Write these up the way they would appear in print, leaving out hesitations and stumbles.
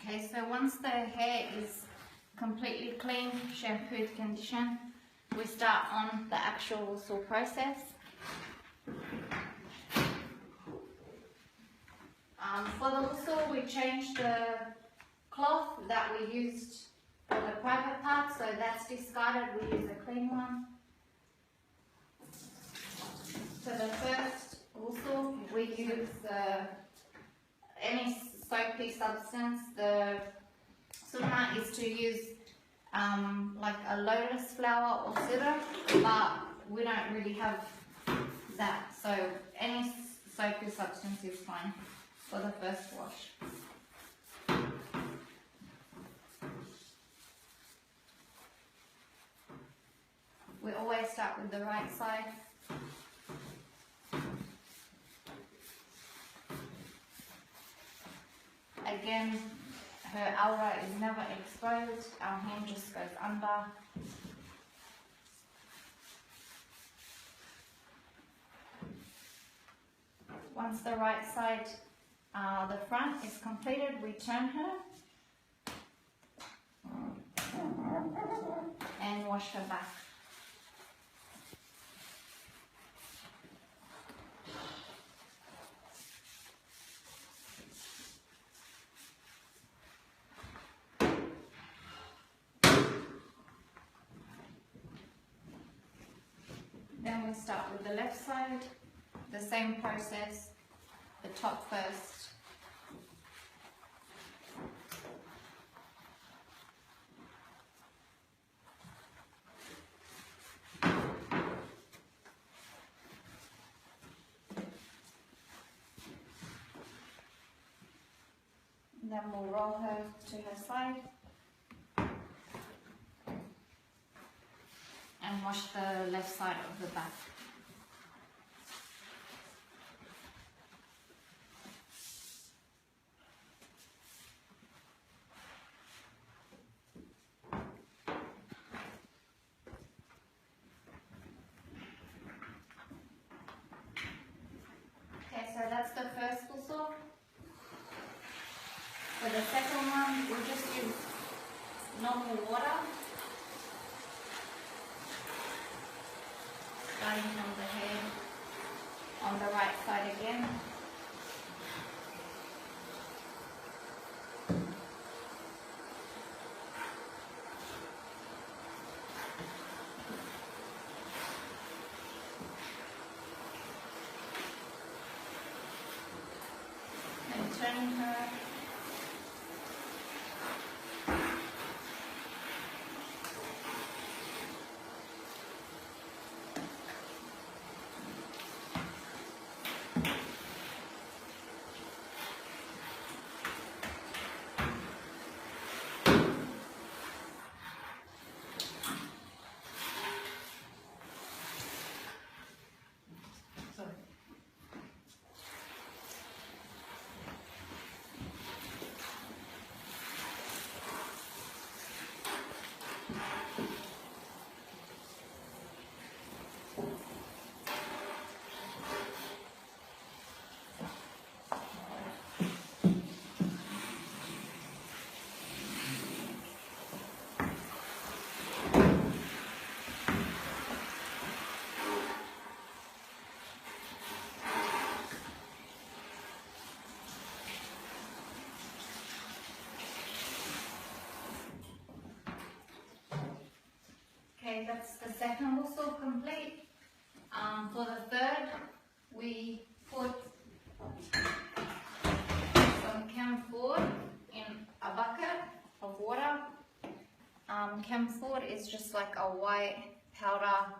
Okay, so once the hair is completely clean, shampooed, conditioned, we start on the actual whistle process. For the whistle, we changed the cloth that we used for the private part, so that's discarded, we use a clean one. For the first whistle, we use any soapy substance. The sunnah is to use like a lotus flower or cedar, but we don't really have that, so any soapy substance is fine for the first wash. We always start with the right side. Again, her aura is never exposed, our hand just goes under. Once the right side, the front is completed, we turn her and wash her back. Then we start with the left side, the same process, the top first. Then we'll roll her to her side and wash the left side of the back. Okay, so that's the first whistle. For the second one, we'll just use normal water, starting from the head on the right side again. And turning her. Okay, that's the second whistle complete. For the third, we put some camphor in a bucket of water. Camphor is just like a white powder.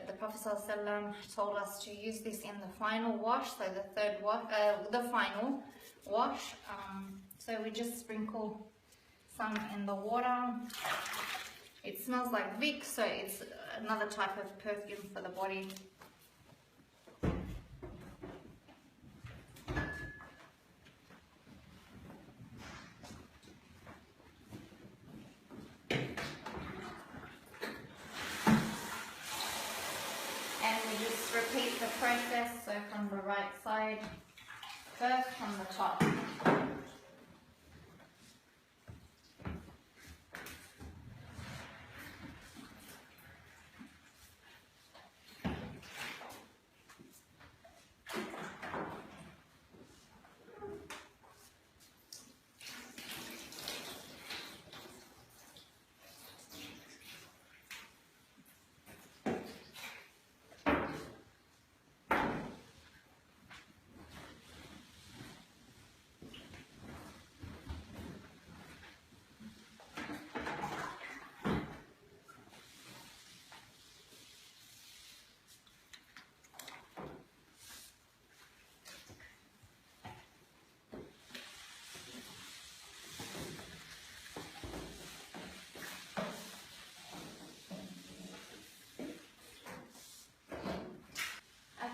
The Prophet ﷺ told us to use this in the final wash, so the third wash, the final wash. So we just sprinkle some in the water. It smells like Vicks, so it's another type of perfume for the body. And we just repeat the process, so from the right side, first from the top.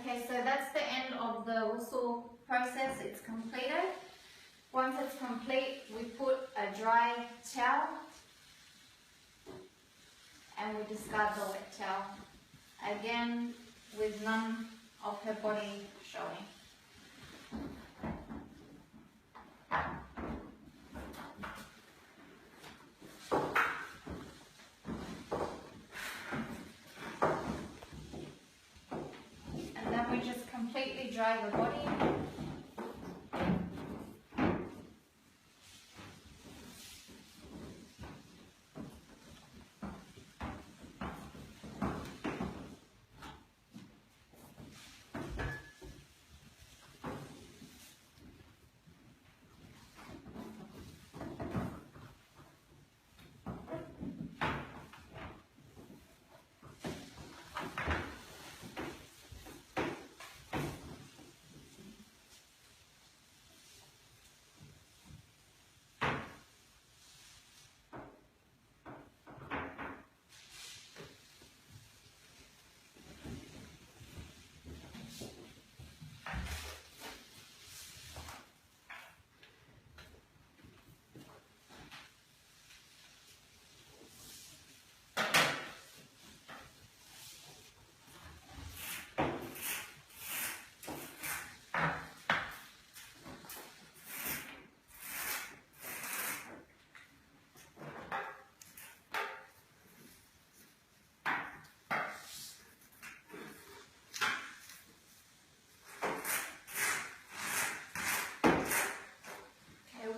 Okay, so that's the end of the whistle process. It's completed. Once it's complete, we put a dry towel and we discard the wet towel. Again, with none of her body showing. We just completely dry the body.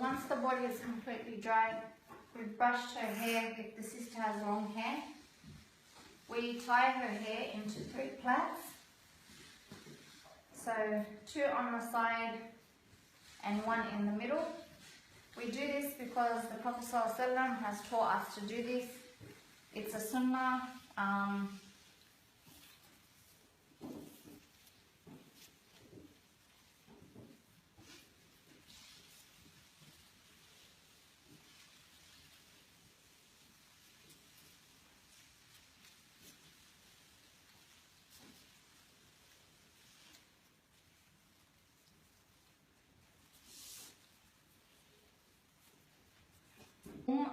Once the body is completely dry, we've brushed her hair. If the sister has long hair, we tie her hair into 3 plaits. So 2 on the side and 1 in the middle. We do this because the Prophet ﷺ has taught us to do this. It's a sunnah.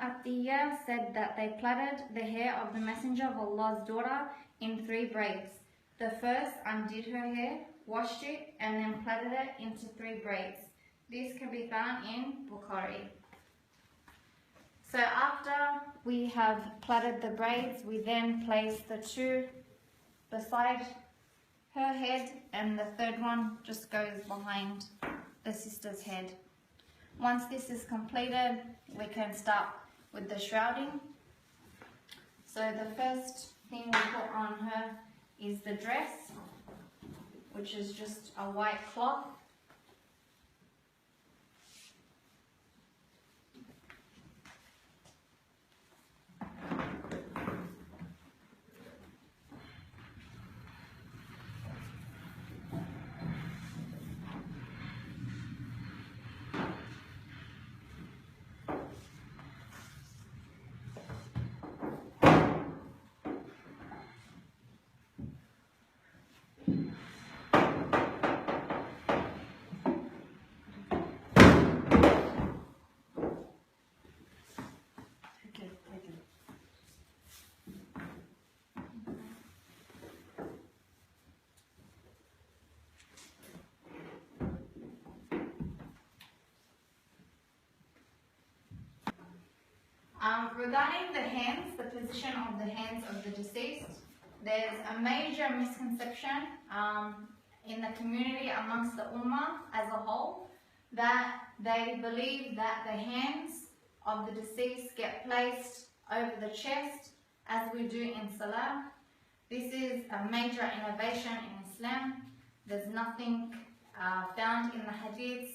Atiyah said that they plaited the hair of the Messenger of Allah's daughter in 3 braids. The first undid her hair, washed it, and then plaited it into 3 braids. This can be found in Bukhari. So after we have plaited the braids, we then place the 2 beside her head, and the 3rd one just goes behind the sister's head. Once this is completed, we can start with the shrouding. So the first thing we put on her is the dress, which is just a white cloth. Regarding the hands, the position of the hands of the deceased, there's a major misconception in the community amongst the Ummah as a whole, that they believe that the hands of the deceased get placed over the chest as we do in Salah. This is a major innovation in Islam. There's nothing found in the hadiths